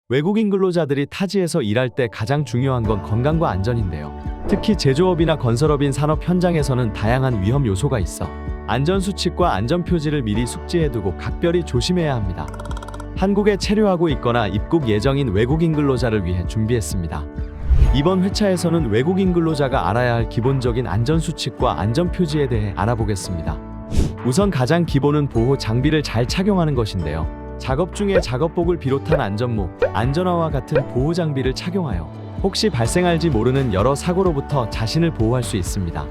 외국인 근로자들이 타지에서 일할 때 가장 중요한 건 건강과 안전인데요. 특히 제조업이나 건설업인 산업 현장에서는 다양한 위험 요소가 있어 안전수칙과 안전표지를 미리 숙지해두고 각별히 조심해야 합니다. 한국에 체류하고 있거나 입국 예정인 외국인 근로자를 위해 준비했습니다. 이번 회차에서는 외국인 근로자가 알아야 할 기본적인 안전수칙과 안전표지에 대해 알아보겠습니다. 우선 가장 기본은 보호 장비를 잘 착용하는 것인데요. 작업 중에 작업복을 비롯한 안전모, 안전화와 같은 보호 장비를 착용하여 혹시 발생할지 모르는 여러 사고로부터 자신을 보호할 수 있습니다.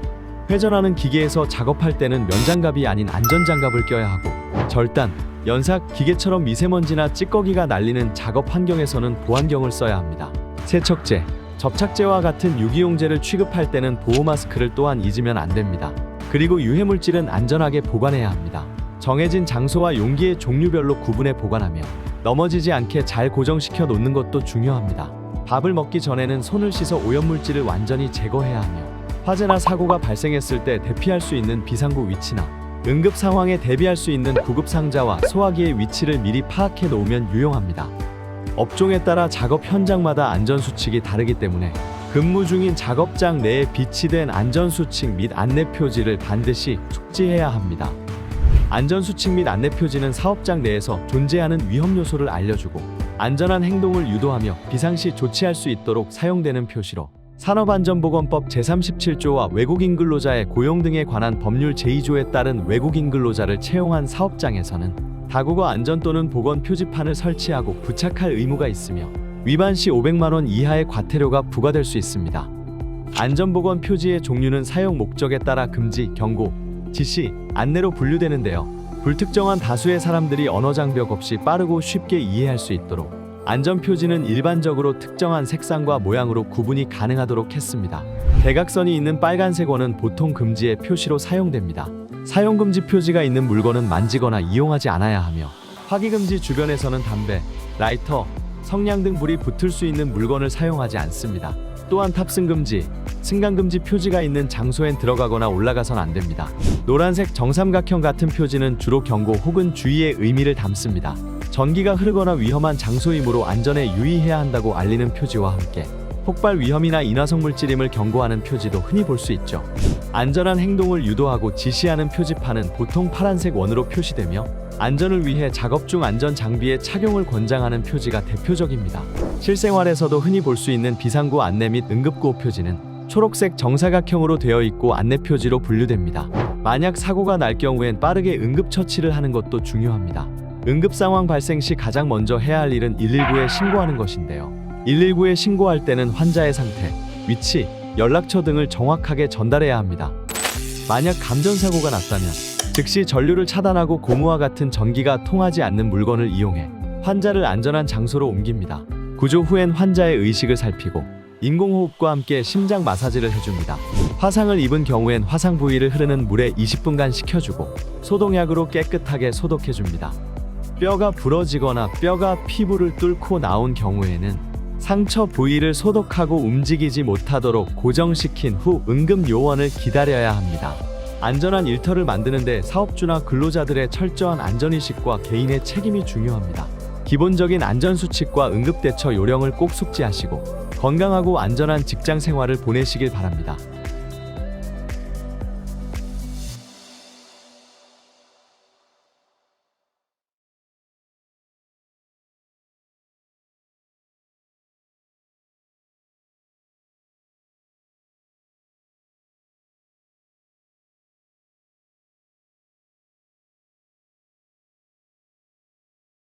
회전하는 기계에서 작업할 때는 면장갑이 아닌 안전장갑을 껴야 하고, 절단, 연삭, 기계처럼 미세먼지나 찌꺼기가 날리는 작업 환경에서는 보안경을 써야 합니다. 세척제, 접착제와 같은 유기용제를 취급할 때는 보호 마스크를 또한 잊으면 안 됩니다. 그리고 유해물질은 안전하게 보관해야 합니다. 정해진 장소와 용기의 종류별로 구분해 보관하며 넘어지지 않게 잘 고정시켜 놓는 것도 중요합니다. 밥을 먹기 전에는 손을 씻어 오염물질을 완전히 제거해야 하며 화재나 사고가 발생했을 때 대피할 수 있는 비상구 위치나 응급 상황에 대비할 수 있는 구급 상자와 소화기의 위치를 미리 파악해 놓으면 유용합니다. 업종에 따라 작업 현장마다 안전수칙이 다르기 때문에 근무 중인 작업장 내에 비치된 안전수칙 및 안내표지를 반드시 숙지해야 합니다. 안전수칙 및 안내표지는 사업장 내에서 존재하는 위험 요소를 알려주고 안전한 행동을 유도하며 비상시 조치할 수 있도록 사용되는 표시로 산업안전보건법 제37조와 외국인 근로자의 고용 등에 관한 법률 제2조에 따른 외국인 근로자를 채용한 사업장에서는 다국어 안전 또는 보건 표지판을 설치하고 부착할 의무가 있으며 위반 시 500만 원 이하의 과태료가 부과될 수 있습니다. 안전보건 표지의 종류는 사용 목적에 따라 금지, 경고, 지시, 안내로 분류되는데요. 불특정한 다수의 사람들이 언어 장벽 없이 빠르고 쉽게 이해할 수 있도록 안전표지는 일반적으로 특정한 색상과 모양으로 구분이 가능하도록 했습니다. 대각선이 있는 빨간색 원은 보통 금지의 표시로 사용됩니다. 사용금지 표지가 있는 물건은 만지거나 이용하지 않아야 하며 화기금지 주변에서는 담배, 라이터, 성냥 등 불이 붙을 수 있는 물건을 사용하지 않습니다. 또한 탑승금지, 승강금지 표지가 있는 장소엔 들어가거나 올라가선 안 됩니다. 노란색 정삼각형 같은 표지는 주로 경고 혹은 주의의 의미를 담습니다. 전기가 흐르거나 위험한 장소이므로 안전에 유의해야 한다고 알리는 표지와 함께 폭발 위험이나 인화성 물질임을 경고하는 표지도 흔히 볼 수 있죠. 안전한 행동을 유도하고 지시하는 표지판은 보통 파란색 원으로 표시되며 안전을 위해 작업 중 안전 장비의 착용을 권장하는 표지가 대표적입니다. 실생활에서도 흔히 볼 수 있는 비상구 안내 및 응급구호 표지는 초록색 정사각형으로 되어 있고 안내 표지로 분류됩니다. 만약 사고가 날 경우엔 빠르게 응급처치를 하는 것도 중요합니다. 응급 상황 발생 시 가장 먼저 해야 할 일은 119에 신고하는 것인데요. 119에 신고할 때는 환자의 상태, 위치, 연락처 등을 정확하게 전달해야 합니다. 만약 감전사고가 났다면 즉시 전류를 차단하고 고무와 같은 전기가 통하지 않는 물건을 이용해 환자를 안전한 장소로 옮깁니다. 구조 후엔 환자의 의식을 살피고 인공호흡과 함께 심장 마사지를 해줍니다. 화상을 입은 경우엔 화상 부위를 흐르는 물에 20분간 식혀주고 소독약으로 깨끗하게 소독해줍니다. 뼈가 부러지거나 뼈가 피부를 뚫고 나온 경우에는 상처 부위를 소독하고 움직이지 못하도록 고정시킨 후 응급 요원을 기다려야 합니다. 안전한 일터를 만드는데 사업주나 근로자들의 철저한 안전의식과 개인의 책임이 중요합니다. 기본적인 안전수칙과 응급대처 요령을 꼭 숙지하시고 건강하고 안전한 직장 생활을 보내시길 바랍니다.